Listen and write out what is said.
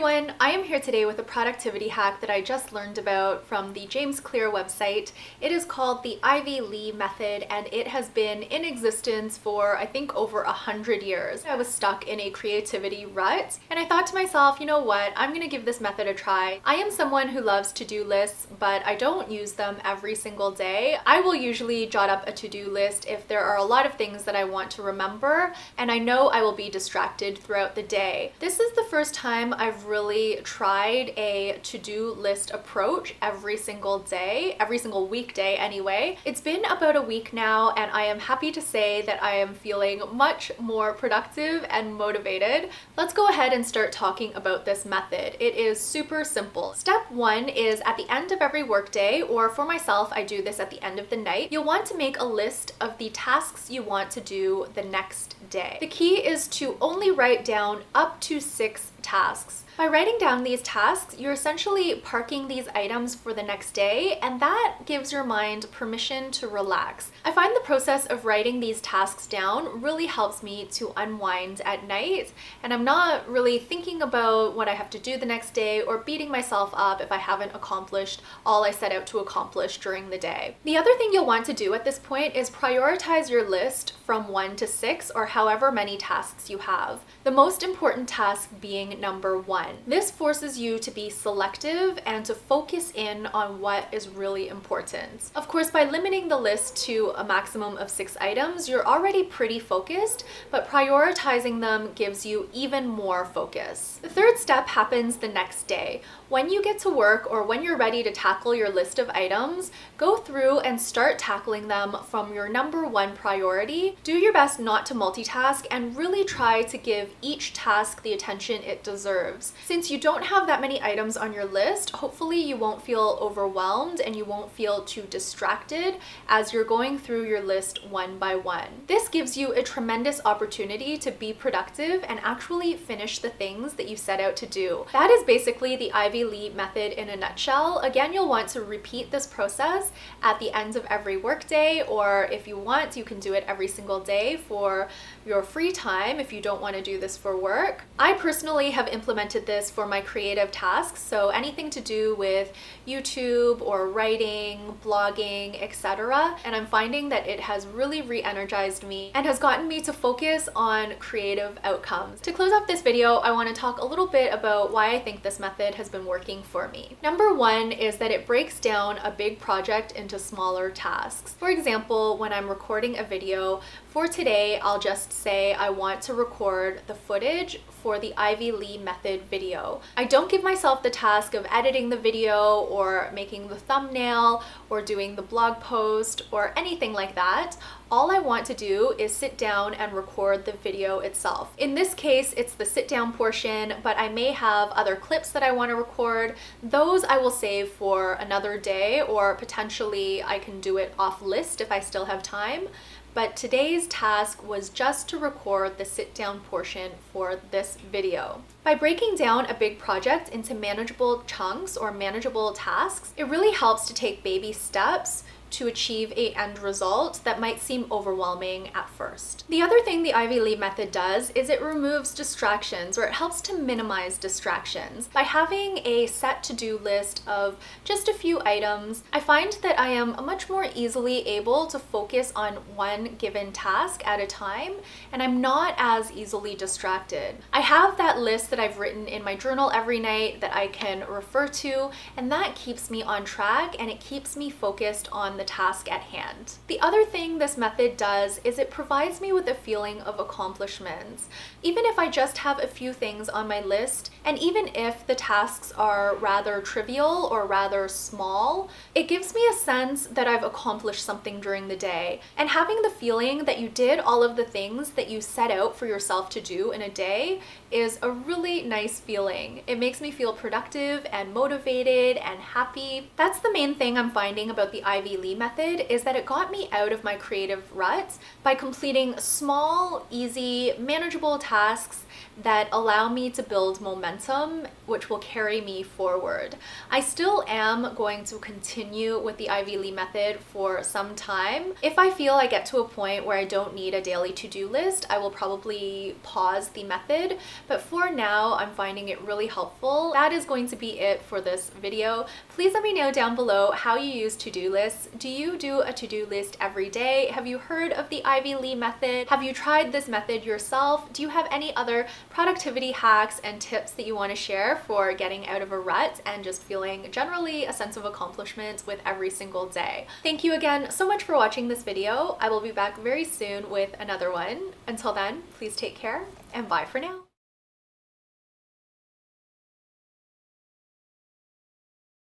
everyone, I am here today with a productivity hack that I just learned about from the James Clear website. It is called the Ivy Lee method and it has been in existence for I think over 100 years. I was stuck in a creativity rut and I thought to myself, you know what, I'm gonna give this method a try. I am someone who loves to-do lists, but I don't use them every single day. I will usually jot up a to-do list if there are a lot of things that I want to remember and I know I will be distracted throughout the day. This is the first time I've really tried a to-do list approach every single day, every single weekday anyway. It's been about a week now and I am happy to say that I am feeling much more productive and motivated. Let's go ahead and start talking about this method. It is super simple. Step one is at the end of every workday, or for myself, I do this at the end of the night. You'll want to make a list of the tasks you want to do the next day. The key is to only write down up to 6 tasks. By writing down these tasks, you're essentially parking these items for the next day, and that gives your mind permission to relax. I find the process of writing these tasks down really helps me to unwind at night, and I'm not really thinking about what I have to do the next day or beating myself up if I haven't accomplished all I set out to accomplish during the day. The other thing you'll want to do at this point is prioritize your list from 1 to 6 or however many tasks you have. The most important task being number 1. This forces you to be selective and to focus in on what is really important. Of course, by limiting the list to a maximum of 6 items, you're already pretty focused, but prioritizing them gives you even more focus. The third step happens the next day. When you get to work or when you're ready to tackle your list of items, go through and start tackling them from your number 1 priority. Do your best not to multitask and really try to give each task the attention it deserves. Since you don't have that many items on your list, hopefully you won't feel overwhelmed and you won't feel too distracted as you're going through your list one by one. This gives you a tremendous opportunity to be productive and actually finish the things that you set out to do. That is basically the Ivy Lee method in a nutshell. Again, you'll want to repeat this process at the end of every workday, or if you want, you can do it every single day for your free time if you don't want to do this for work. I personally have implemented this for my creative tasks, so anything to do with YouTube or writing, blogging, etc. And I'm finding that it has really re-energized me and has gotten me to focus on creative outcomes. To close off this video, I want to talk a little bit about why I think this method has been working for me. Number 1 is that it breaks down a big project into smaller tasks. For example, when I'm recording a video, for today, I'll just say I want to record the footage for the Ivy Lee method video. I don't give myself the task of editing the video or making the thumbnail or doing the blog post or anything like that. All I want to do is sit down and record the video itself. In this case, it's the sit down portion, but I may have other clips that I want to record. Those I will save for another day, or potentially I can do it off list if I still have time. But today's task was just to record the sit down portion for this video. By breaking down a big project into manageable chunks or manageable tasks, it really helps to take baby steps to achieve an end result that might seem overwhelming at first. The other thing the Ivy Lee method does is it removes distractions, or it helps to minimize distractions. By having a set to-do list of just a few items, I find that I am much more easily able to focus on one given task at a time, and I'm not as easily distracted. I have that list that I've written in my journal every night that I can refer to, and that keeps me on track and it keeps me focused on the task at hand. The other thing this method does is it provides me with a feeling of accomplishment. Even if I just have a few things on my list, and even if the tasks are rather trivial or rather small, it gives me a sense that I've accomplished something during the day. And having the feeling that you did all of the things that you set out for yourself to do in a day is a really nice feeling. It makes me feel productive and motivated and happy. That's the main thing I'm finding about the Ivy Lee Lee method is that it got me out of my creative ruts by completing small, easy, manageable tasks that allow me to build momentum, which will carry me forward. I still am going to continue with the Ivy Lee method for some time. If I feel I get to a point where I don't need a daily to-do list, I will probably pause the method, but for now, I'm finding it really helpful. That is going to be it for this video. Please let me know down below how you use to-do lists. Do you do a to-do list every day? Have you heard of the Ivy Lee method? Have you tried this method yourself? Do you have any other productivity hacks and tips that you want to share for getting out of a rut and just feeling generally a sense of accomplishment with every single day? Thank you again so much for watching this video. I will be back very soon with another one. Until then, please take care and bye for now.